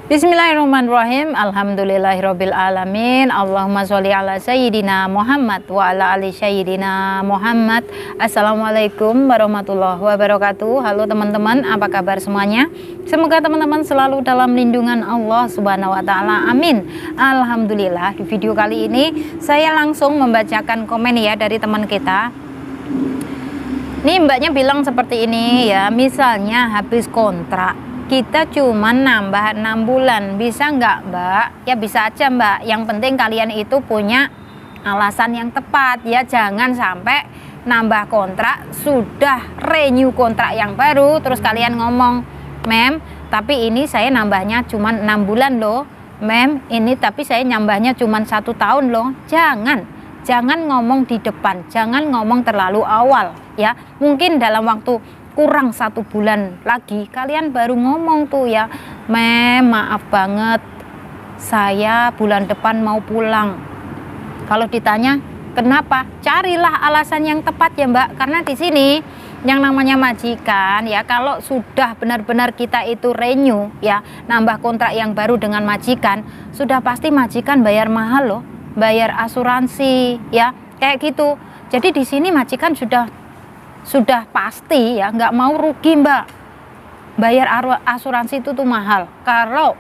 Bismillahirrahmanirrahim. Alhamdulillahirabbil alamin. Allahumma sholli ala sayyidina Muhammad wa ala ali sayyidina Muhammad. Assalamualaikum warahmatullahi wabarakatuh. Halo teman-teman, apa kabar semuanya? Semoga teman-teman selalu dalam lindungan Allah Subhanahu wa taala. Amin. Alhamdulillah, di video kali ini saya langsung membacakan komen ya dari teman kita. Nih mbaknya bilang seperti ini ya, misalnya habis kontrak kita cuma nambah 6 bulan, bisa nggak mbak? Ya bisa aja mbak, yang penting kalian itu punya alasan yang tepat ya. Jangan sampai nambah kontrak, sudah renew kontrak yang baru, terus kalian ngomong, mem tapi ini saya nambahnya cuma 6 bulan loh, mem ini tapi saya nambahnya cuma 1 tahun loh. Jangan ngomong di depan, jangan ngomong terlalu awal ya. Mungkin dalam waktu kurang 1 bulan lagi kalian baru ngomong tuh ya, mem maaf banget saya bulan depan mau pulang. Kalau ditanya kenapa, carilah alasan yang tepat ya mbak, karena di sini yang namanya majikan ya, kalau sudah benar-benar kita itu renew ya, nambah kontrak yang baru dengan majikan, sudah pasti majikan bayar mahal loh, bayar asuransi ya kayak gitu. Jadi di sini majikan sudah pasti ya nggak mau rugi mbak, bayar asuransi itu tuh mahal. Kalau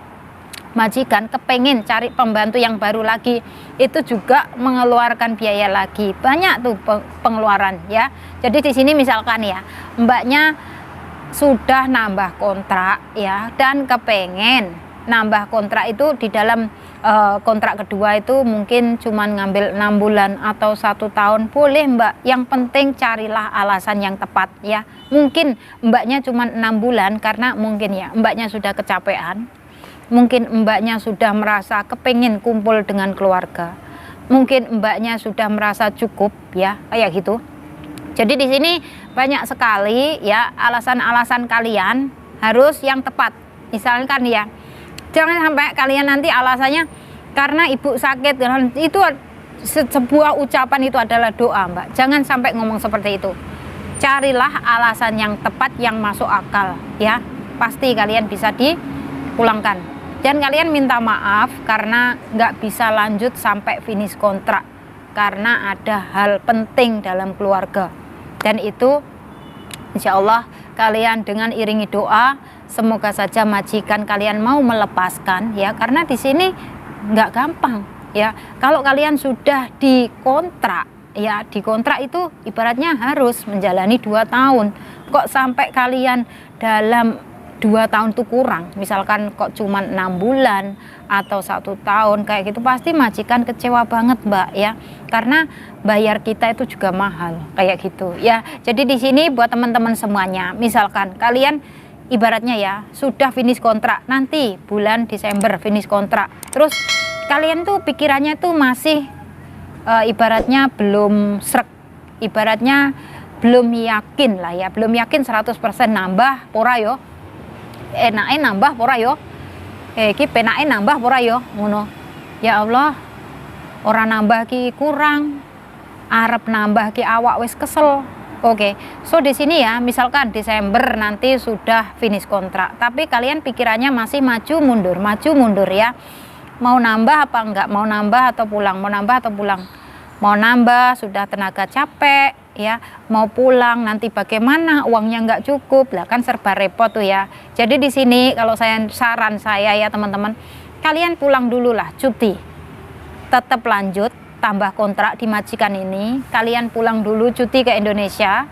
majikan kepengen cari pembantu yang baru lagi, itu juga mengeluarkan biaya lagi, banyak tuh pengeluaran ya. Jadi di sini misalkan ya mbaknya sudah nambah kontrak ya, dan kepengen nambah kontrak itu di dalam kontrak kedua itu mungkin cuman ngambil 6 bulan atau 1 tahun, boleh mbak, yang penting carilah alasan yang tepat ya. Mungkin mbaknya cuman 6 bulan karena mungkin ya mbaknya sudah kecapean, mungkin mbaknya sudah merasa kepengen kumpul dengan keluarga, mungkin mbaknya sudah merasa cukup ya kayak gitu. Jadi di sini banyak sekali ya alasan-alasan, kalian harus yang tepat. Misalkan ya, jangan sampai kalian nanti alasannya karena ibu sakit, itu sebuah ucapan, itu adalah doa mbak. Jangan sampai ngomong seperti itu. Carilah alasan yang tepat, yang masuk akal ya, pasti kalian bisa dipulangkan. Dan kalian minta maaf karena nggak bisa lanjut sampai finish kontrak karena ada hal penting dalam keluarga. Dan itu insya Allah kalian dengan iringi doa, semoga saja majikan kalian mau melepaskan ya, karena di sini nggak gampang ya. Kalau kalian sudah dikontrak ya, dikontrak itu ibaratnya harus menjalani 2 tahun. Kok sampai kalian dalam 2 tahun tuh kurang, misalkan kok cuma 6 bulan atau 1 tahun kayak gitu, pasti majikan kecewa banget mbak ya, karena bayar kita itu juga mahal kayak gitu ya. Jadi di sini buat teman-teman semuanya, misalkan kalian ibaratnya ya sudah finish kontrak, nanti bulan Desember finish kontrak, terus kalian tuh pikirannya tuh masih ibaratnya belum srek, ibaratnya belum yakin lah ya, belum yakin 100% nambah pora yo, enake nambah pora yo, iki penake nambah pora yo, ngono. Ya Allah, orang nambah ki kurang, arep nambah ki awak wis kesel. Oke, so di sini ya, misalkan Desember nanti sudah finish kontrak, tapi kalian pikirannya masih maju mundur ya. Mau nambah apa enggak? Mau nambah atau pulang? Mau nambah atau pulang? Mau nambah sudah tenaga capek ya, mau pulang nanti bagaimana? Uangnya enggak cukup, lah kan serba repot tuh ya. Jadi di sini kalau saran saya ya teman-teman, kalian pulang dulu lah, cuti. Tetap lanjut tambah kontrak di majikan ini, kalian pulang dulu cuti ke Indonesia,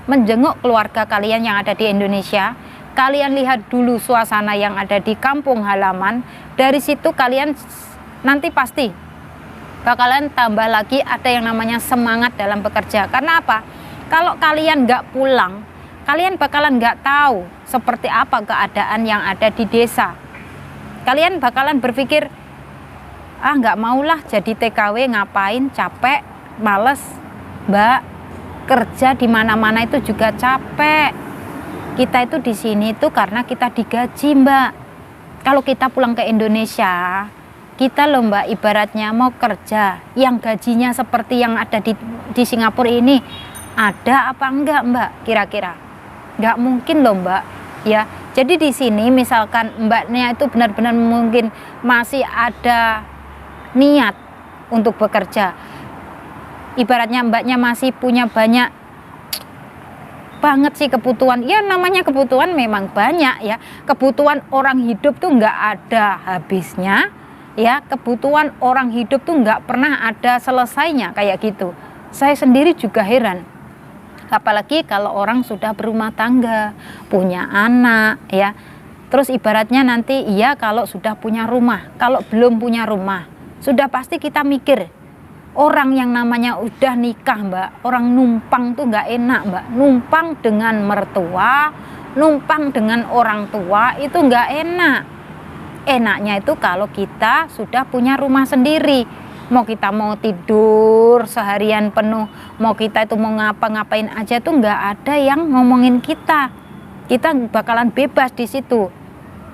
menjenguk keluarga kalian yang ada di Indonesia, kalian lihat dulu suasana yang ada di kampung halaman. Dari situ kalian nanti pasti bakalan tambah lagi ada yang namanya semangat dalam bekerja. Karena apa? Kalau kalian nggak pulang, kalian bakalan nggak tahu seperti apa keadaan yang ada di desa. Kalian bakalan berpikir, ah nggak maulah jadi TKW, ngapain, capek, males mbak, kerja di mana-mana itu juga capek. Kita itu di sini tuh karena kita digaji mbak. Kalau kita pulang ke Indonesia, kita loh mbak, ibaratnya mau kerja yang gajinya seperti yang ada di Singapura ini, ada apa enggak mbak? Kira-kira nggak mungkin loh mbak ya. Jadi di sini misalkan mbaknya itu benar-benar mungkin masih ada niat untuk bekerja, ibaratnya mbaknya masih punya banyak banget sih kebutuhan, ya namanya kebutuhan memang banyak ya, kebutuhan orang hidup tuh nggak ada habisnya ya, kebutuhan orang hidup tuh nggak pernah ada selesainya kayak gitu. Saya sendiri juga heran, apalagi kalau orang sudah berumah tangga, punya anak ya, terus ibaratnya nanti iya kalau sudah punya rumah, kalau belum punya rumah sudah pasti kita mikir. Orang yang namanya udah nikah mbak, orang numpang tuh nggak enak mbak, numpang dengan mertua, numpang dengan orang tua itu nggak enak. Enaknya itu kalau kita sudah punya rumah sendiri, mau kita mau tidur seharian penuh, mau kita itu mau ngapa-ngapain aja tuh nggak ada yang ngomongin kita bakalan bebas di situ.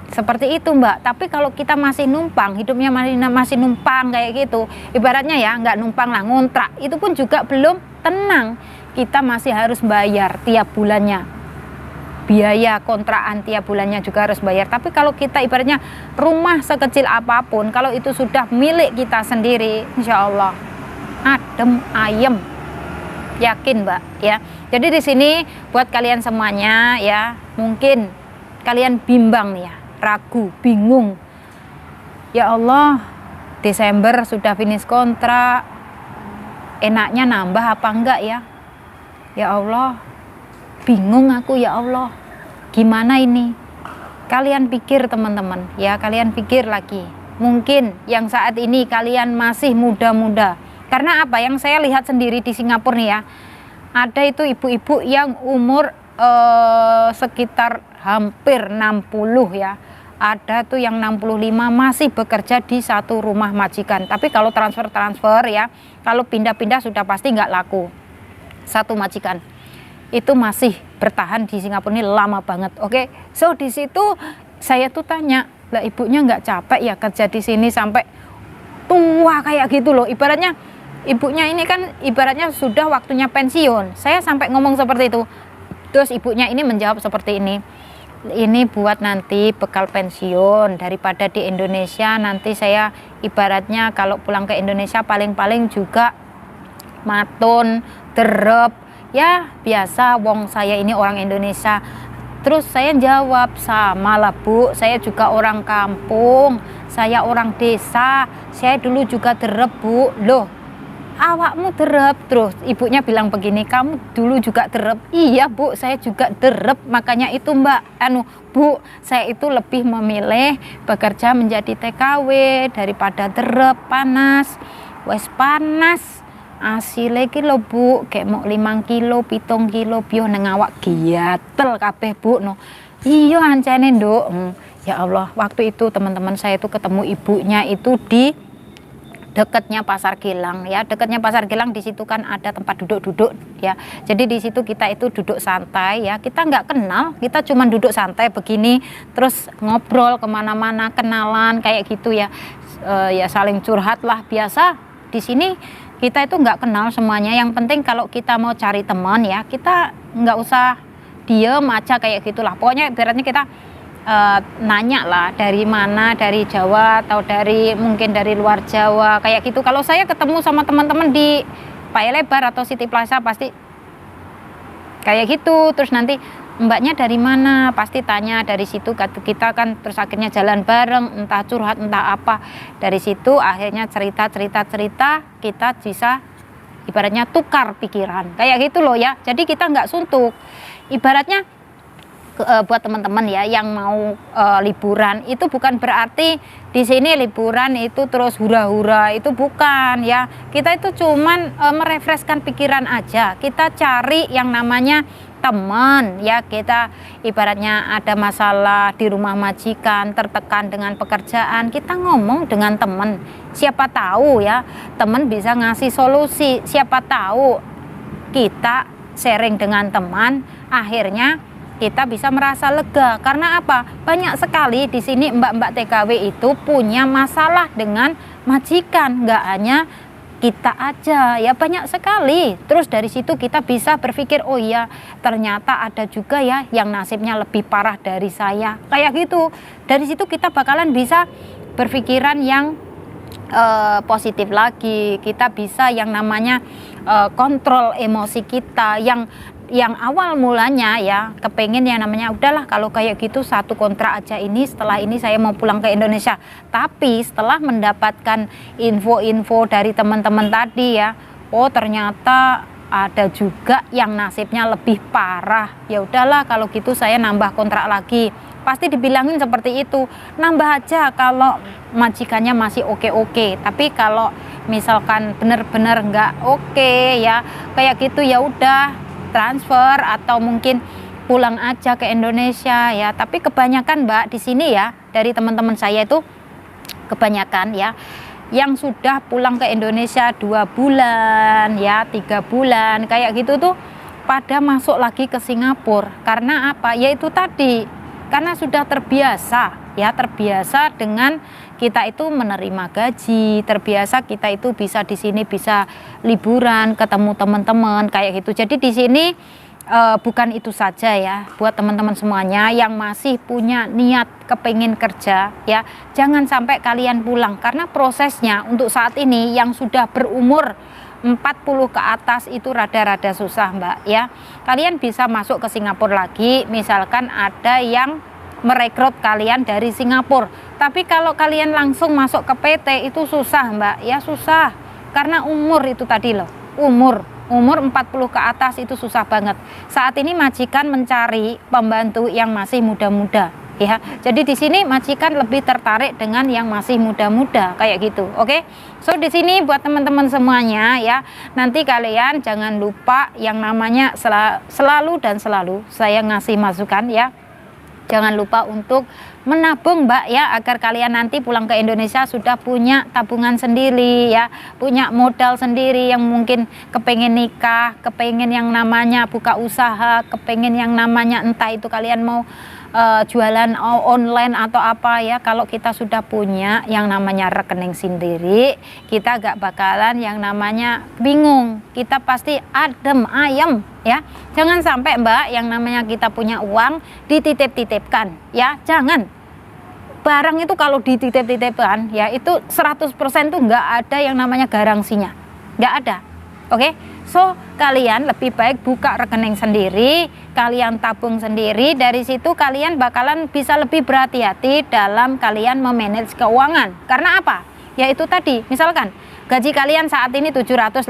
Seperti itu mbak. Tapi kalau kita masih numpang, hidupnya masih numpang kayak gitu, ibaratnya ya nggak numpang lah, ngontrak, itu pun juga belum tenang. Kita masih harus bayar tiap bulannya, biaya kontrakan tiap bulannya juga harus bayar. Tapi kalau kita ibaratnya rumah sekecil apapun, kalau itu sudah milik kita sendiri, insya Allah adem ayem, yakin mbak ya. Jadi di sini buat kalian semuanya ya, mungkin kalian bimbang nih ya, ragu, bingung, ya Allah Desember sudah finish kontrak, enaknya nambah apa enggak ya, ya Allah bingung aku ya Allah, gimana ini? Kalian pikir teman-teman ya, kalian pikir lagi, mungkin yang saat ini kalian masih muda-muda. Karena apa yang saya lihat sendiri di Singapura nih ya, ada itu ibu-ibu yang umur sekitar hampir 60 ya, ada tuh yang 65 masih bekerja di satu rumah majikan. Tapi kalau transfer ya, kalau pindah-pindah sudah pasti nggak laku. Satu majikan itu masih bertahan di Singapura ini lama banget. Oke, so di situ saya tuh tanya, lah ibunya nggak capek ya kerja di sini sampai tua kayak gitu loh. Ibaratnya ibunya ini kan ibaratnya sudah waktunya pensiun. Saya sampai ngomong seperti itu. Terus ibunya ini menjawab seperti ini buat nanti bekal pensiun, daripada di Indonesia nanti saya ibaratnya kalau pulang ke Indonesia paling-paling juga maton, derep, ya biasa wong saya ini orang Indonesia. Terus saya jawab, sama lah bu, saya juga orang kampung, saya orang desa, saya dulu juga derep bu. Loh, awakmu derep? Terus ibunya bilang begini, kamu dulu juga derep? Iya bu, saya juga derep, makanya itu mbak, bu, saya itu lebih memilih bekerja menjadi TKW daripada derep, panas, wes panas asile iki lho bu, kayak mau 5 kilo, 7 kilo bio nang awak giatel kabeh bu no. Iya ancene nduk. Ya Allah, waktu itu teman-teman saya itu ketemu ibunya itu di dekatnya Pasar Gilang ya, dekatnya Pasar Gilang, di situ kan ada tempat duduk-duduk ya. Jadi di situ kita itu duduk santai ya, kita nggak kenal, kita cuma duduk santai begini, terus ngobrol kemana-mana, kenalan kayak gitu ya. Ya saling curhat lah biasa. Di sini kita itu nggak kenal semuanya, yang penting kalau kita mau cari teman ya, kita nggak usah diem aja kayak gitulah. Pokoknya ibaratnya kita nanya lah dari mana, dari Jawa atau dari mungkin dari luar Jawa kayak gitu. Kalau saya ketemu sama teman-teman di Paya Lebar atau City Plaza pasti kayak gitu. Terus nanti mbaknya dari mana, pasti tanya dari situ. Kita kan terus akhirnya jalan bareng, entah curhat entah apa, dari situ akhirnya cerita kita bisa ibaratnya tukar pikiran kayak gitu loh ya. Jadi kita nggak suntuk ibaratnya. Buat teman-teman ya yang mau liburan, itu bukan berarti di sini liburan itu terus hura-hura, itu bukan ya. Kita itu cuman merefreshkan pikiran aja, kita cari yang namanya teman ya. Kita ibaratnya ada masalah di rumah majikan, tertekan dengan pekerjaan, kita ngomong dengan teman, siapa tahu ya teman bisa ngasih solusi, siapa tahu kita sharing dengan teman akhirnya kita bisa merasa lega. Karena apa? Banyak sekali di sini mbak-mbak TKW itu punya masalah dengan majikan, nggak hanya kita aja ya, banyak sekali. Terus dari situ kita bisa berpikir, oh iya ternyata ada juga ya yang nasibnya lebih parah dari saya, kayak gitu. Dari situ kita bakalan bisa berpikiran yang positif lagi. Kita bisa yang namanya kontrol emosi kita, yang awal mulanya ya kepengen yang namanya udahlah kalau kayak gitu satu kontrak aja ini, setelah ini saya mau pulang ke Indonesia. Tapi setelah mendapatkan info-info dari teman-teman tadi ya, oh ternyata ada juga yang nasibnya lebih parah. Ya udahlah kalau gitu saya nambah kontrak lagi. Pasti dibilangin seperti itu, nambah aja kalau majikannya masih oke-oke. Tapi kalau misalkan bener-bener nggak oke ya kayak gitu, ya udah transfer atau mungkin pulang aja ke Indonesia ya. Tapi kebanyakan Mbak di sini ya, dari teman-teman saya itu kebanyakan ya yang sudah pulang ke Indonesia 2 bulan ya, 3 bulan kayak gitu tuh pada masuk lagi ke Singapura. Karena apa? Ya itu tadi, karena sudah terbiasa ya, terbiasa dengan kita itu menerima gaji, terbiasa kita itu bisa di sini bisa liburan, ketemu teman-teman kayak gitu. Jadi di sini bukan itu saja ya, buat teman-teman semuanya yang masih punya niat kepingin kerja ya, jangan sampai kalian pulang, karena prosesnya untuk saat ini yang sudah berumur 40 ke atas itu rada-rada susah Mbak ya. Kalian bisa masuk ke Singapura lagi, misalkan ada yang merekrut kalian dari Singapura. Tapi kalau kalian langsung masuk ke PT itu susah Mbak ya, susah. Karena umur itu tadi loh, umur 40 ke atas itu susah banget. Saat ini majikan mencari pembantu yang masih muda-muda ya. Jadi di sini majikan lebih tertarik dengan yang masih muda-muda kayak gitu. Oke. So di sini buat teman-teman semuanya ya, nanti kalian jangan lupa yang namanya selalu saya ngasih masukan ya. Jangan lupa untuk menabung Mbak ya, agar kalian nanti pulang ke Indonesia sudah punya tabungan sendiri ya, punya modal sendiri. Yang mungkin kepengen nikah, kepengen yang namanya buka usaha, kepengen yang namanya entah itu kalian mau jualan online atau apa ya. Kalau kita sudah punya yang namanya rekening sendiri, kita gak bakalan yang namanya bingung, kita pasti adem ayem ya. Jangan sampai Mbak yang namanya kita punya uang dititip-titipkan ya, jangan. Barang itu kalau dititip-titipkan ya itu 100% tuh nggak ada yang namanya garansinya, nggak ada. Oke, so kalian lebih baik buka rekening sendiri, kalian tabung sendiri. Dari situ kalian bakalan bisa lebih berhati-hati dalam kalian memanage keuangan. Karena apa? Ya itu tadi, misalkan gaji kalian saat ini 750.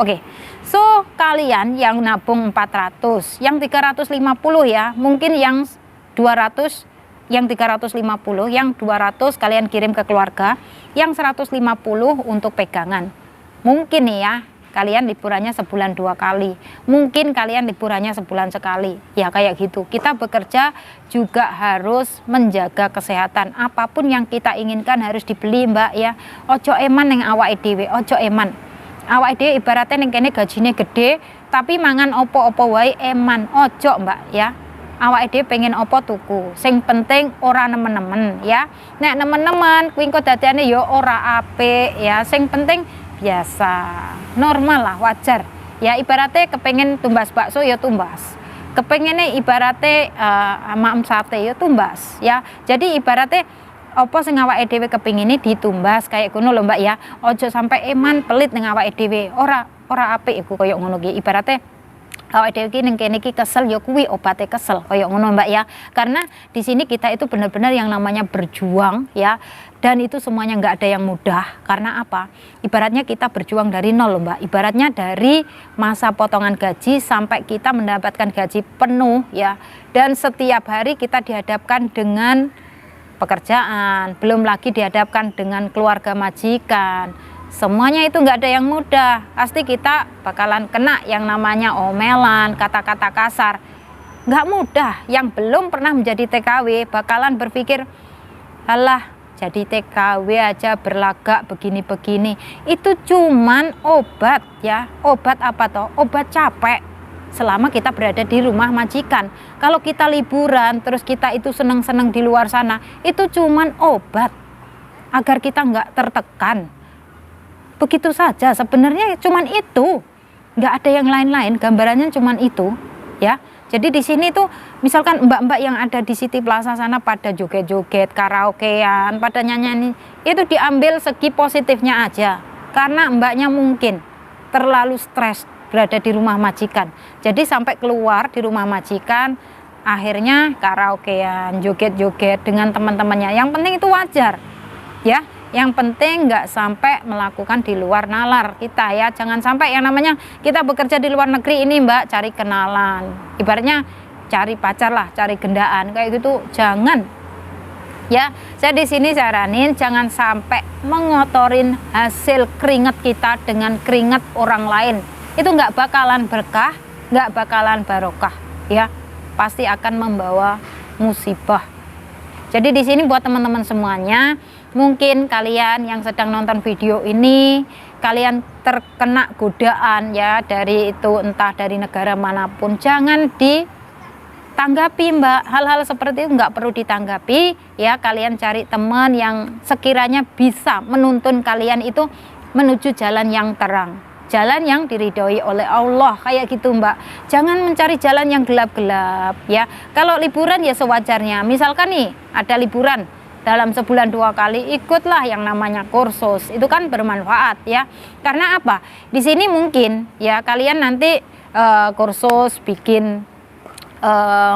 Oke, so kalian yang nabung 400, yang 350 ya, mungkin yang 200, yang 350, yang 200 kalian kirim ke keluarga, yang 150 untuk pegangan. Mungkin nih ya, kalian liburannya sebulan 2 kali, mungkin kalian liburannya sebulan sekali ya, kayak gitu. Kita bekerja juga harus menjaga kesehatan, apapun yang kita inginkan harus dibeli Mbak ya. Ojo eman yang awake dhewe, ojo eman awake dhewe, ibaratnya yang kene gajine gede tapi mangan opo-opo wae eman, ojo Mbak ya. Awake dhewe pengen opo tuku, sing penting ora nemen-nemen ya. Nek nemen-nemen kuwi engko dadeane ya ora apik ya, sing penting biasa, normal lah, wajar ya. Ibaratnya kepengen tumbas bakso ya tumbas, kepengennya ibaratnya maem sate ya tumbas ya. Jadi ibaratnya apa sing awake dhewe kepingine ditumbas kayak ngono lho Mbak ya. Ojo sampai eman pelit ning awake dhewe, ora apik iku koyo ngono ki. Ibaratnya awake dhewe ki ning kene iki kesel ya kuwi obate kesel koyo ngono Mbak ya. Karena di sini kita itu benar-benar yang namanya berjuang ya. Dan itu semuanya nggak ada yang mudah. Karena apa? Ibaratnya kita berjuang dari nol Mbak. Ibaratnya dari masa potongan gaji sampai kita mendapatkan gaji penuh ya. Dan setiap hari kita dihadapkan dengan pekerjaan, belum lagi dihadapkan dengan keluarga majikan. Semuanya itu nggak ada yang mudah. Pasti kita bakalan kena yang namanya omelan, kata-kata kasar. Nggak mudah. Yang belum pernah menjadi TKW bakalan berpikir, alah jadi TKW aja berlagak begini-begini. Itu cuman obat ya. Obat apa toh? Obat capek selama kita berada di rumah majikan. Kalau kita liburan terus kita itu seneng-seneng di luar sana, itu cuman obat agar kita nggak tertekan. begitu saja. Sebenarnya cuman itu, nggak ada yang lain-lain, gambarannya cuman itu, ya. Jadi di sini tuh misalkan mbak-mbak yang ada di City Plaza sana pada joget-joget, karaokean, pada nyanyi, itu diambil segi positifnya aja, karena mbaknya mungkin terlalu stres berada di rumah majikan, jadi sampai keluar di rumah majikan, akhirnya karaokean, joget-joget dengan teman-temannya. Yang penting itu wajar, ya. Yang penting nggak sampai melakukan di luar nalar kita, ya. Jangan sampai yang namanya kita bekerja di luar negeri ini mbak cari kenalan, ibaratnya cari pacar lah, cari gendaan kayak gitu, jangan. Ya, saya di sini saranin jangan sampai mengotorin hasil keringat kita dengan keringat orang lain. Itu nggak bakalan berkah, nggak bakalan barokah, ya. Pasti akan membawa musibah. Jadi di sini buat teman-teman semuanya, mungkin kalian yang sedang nonton video ini, kalian terkena godaan ya dari itu, entah dari negara manapun, jangan ditanggapi mbak. Hal-hal seperti itu nggak perlu ditanggapi, ya. Kalian cari teman yang sekiranya bisa menuntun kalian itu menuju jalan yang terang, jalan yang diridhoi oleh Allah, kayak gitu mbak. Jangan mencari jalan yang gelap-gelap, ya. Kalau liburan ya sewajarnya, misalkan nih ada liburan dalam sebulan 2 kali, ikutlah yang namanya kursus, itu kan bermanfaat, ya. Karena apa, di sini mungkin ya kalian nanti kursus bikin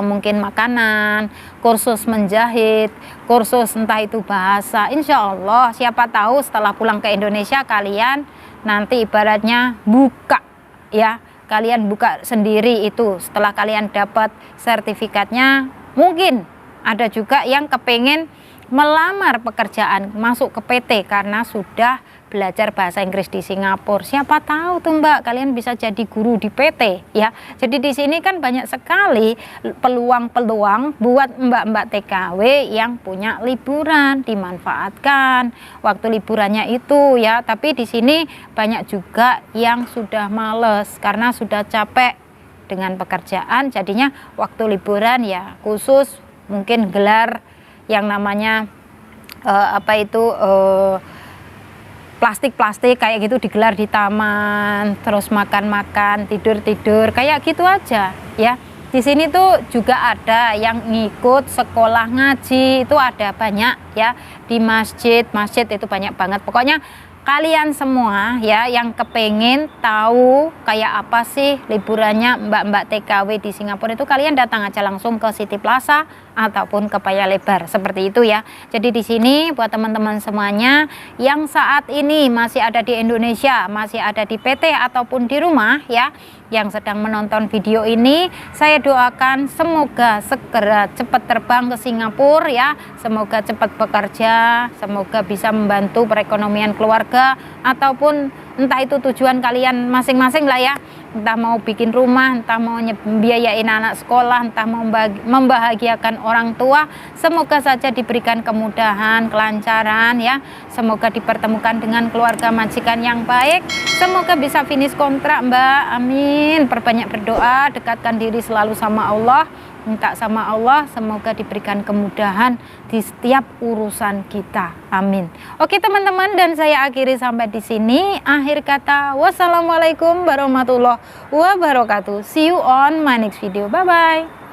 mungkin makanan, kursus menjahit, kursus entah itu bahasa. Insya Allah siapa tahu setelah pulang ke Indonesia kalian nanti ibaratnya buka, ya, kalian buka sendiri itu setelah kalian dapat sertifikatnya. Mungkin ada juga yang kepengen melamar pekerjaan masuk ke PT karena sudah belajar bahasa Inggris di Singapura. Siapa tahu tuh mbak kalian bisa jadi guru di PT, ya. Jadi di sini kan banyak sekali peluang-peluang buat mbak-mbak TKW yang punya liburan, dimanfaatkan waktu liburannya itu, ya. Tapi di sini banyak juga yang sudah males karena sudah capek dengan pekerjaan, jadinya waktu liburan ya khusus mungkin gelar yang namanya plastik-plastik kayak gitu, digelar di taman, terus makan-makan, tidur-tidur, kayak gitu aja, ya. Di sini tuh juga ada yang ngikut sekolah ngaji, itu ada banyak, ya. Di masjid itu banyak banget. Pokoknya kalian semua ya yang kepengen tahu kayak apa sih liburannya mbak-mbak TKW di Singapura itu, kalian datang aja langsung ke City Plaza ataupun ke Paya Lebar, seperti itu ya. Jadi di sini buat teman-teman semuanya yang saat ini masih ada di Indonesia, masih ada di PT ataupun di rumah ya, yang sedang menonton video ini, saya doakan semoga segera cepat terbang ke Singapura ya, semoga cepat bekerja, semoga bisa membantu perekonomian keluarga ataupun entah itu tujuan kalian masing-masing lah ya, entah mau bikin rumah, entah mau biayain anak sekolah, entah mau membahagiakan orang tua. Semoga saja diberikan kemudahan, kelancaran ya, semoga dipertemukan dengan keluarga majikan yang baik, semoga bisa finish kontrak mbak, amin. Perbanyak berdoa, dekatkan diri selalu sama Allah, minta sama Allah semoga diberikan kemudahan di setiap urusan kita, amin. Oke teman-teman, dan saya akhiri sampai di sini. Akhir kata, wassalamualaikum warahmatullahi wabarakatuh. See you on my next video. Bye bye.